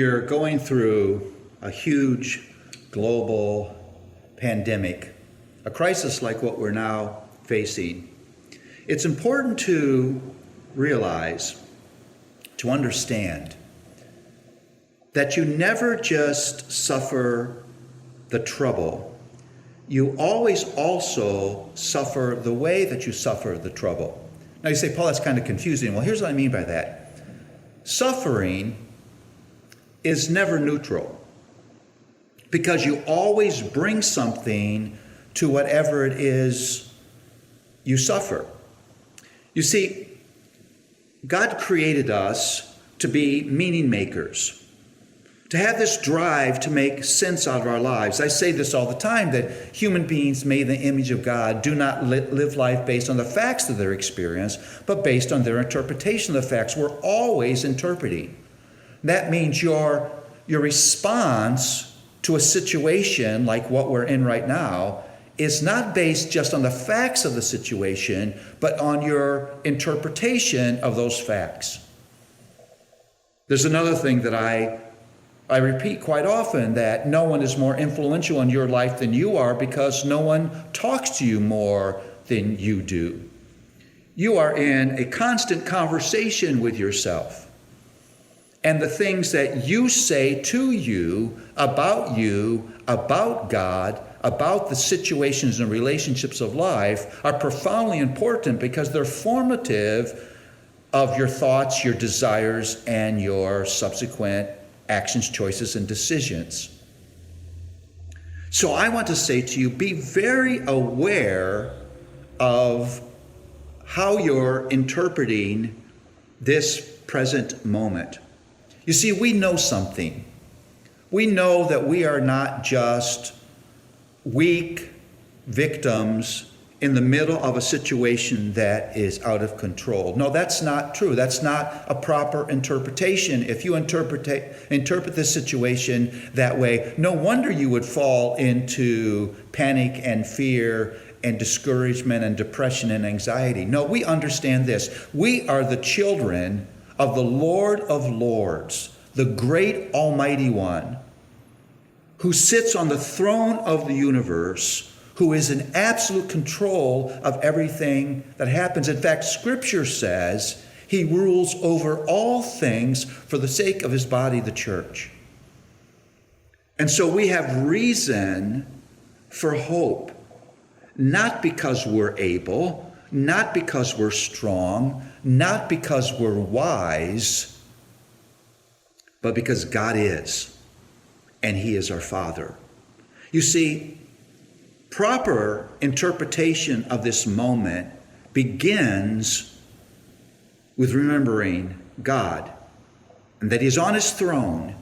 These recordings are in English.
we're going through a huge global pandemic, a crisis like what we're now facing, it's important to realize, to understand, that you never just suffer the trouble, you always also suffer the way that you suffer the trouble. Now you say, Paul, that's kind of confusing. Well, here's what I mean by that. Suffering is never neutral, because you always bring something to whatever it is you suffer. You see, God created us to be meaning makers, to have this drive to make sense out of our lives. I say this all the time, that human beings made in the image of God do not live life based on the facts of their experience, but based on their interpretation of the facts. We're always interpreting. That means your response to a situation like what we're in right now is not based just on the facts of the situation, but on your interpretation of those facts. There's another thing that I repeat quite often, that no one is more influential in your life than you are, because no one talks to you more than you do. You are in a constant conversation with yourself. And the things that you say to you, about God, about the situations and relationships of life are profoundly important, because they're formative of your thoughts, your desires, and your subsequent actions, choices, and decisions. So I want to say to you, be very aware of how you're interpreting this present moment. You see, we know something. We know that we are not just weak victims in the middle of a situation that is out of control. No, that's not true. That's not a proper interpretation. If you interpret this situation that way, no wonder you would fall into panic and fear and discouragement and depression and anxiety. No, we understand this. We are the children of the Lord of Lords, the great Almighty One, who sits on the throne of the universe, who is in absolute control of everything that happens. In fact, Scripture says he rules over all things for the sake of his body, the church. And so we have reason for hope, not because we're able, not because we're strong, not because we're wise, but because God is, and he is our Father. You see, proper interpretation of this moment begins with remembering God, and that he is on his throne,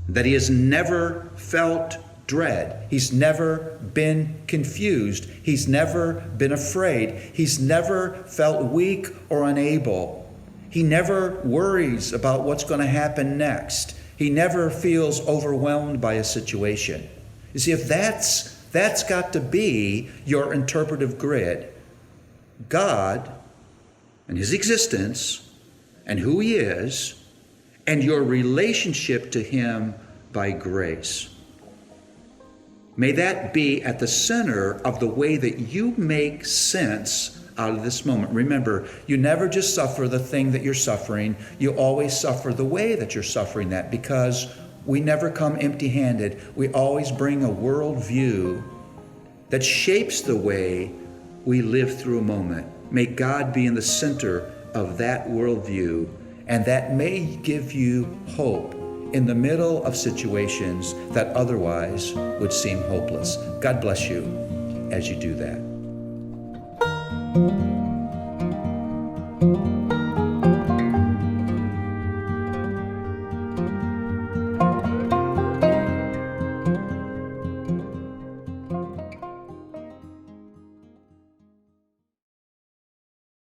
that he has never felt dread. He's never been confused. He's never been afraid. He's never felt weak or unable. He never worries about what's going to happen next. He never feels overwhelmed by a situation. You see, if that's got to be your interpretive grid. God and his existence and who he is, and your relationship to him by grace. May that be at the center of the way that you make sense out of this moment. Remember, you never just suffer the thing that you're suffering. You always suffer the way that you're suffering that, because we never come empty-handed. We always bring a worldview that shapes the way we live through a moment. May God be in the center of that worldview, and that may give you hope in the middle of situations that otherwise would seem hopeless. God bless you as you do that.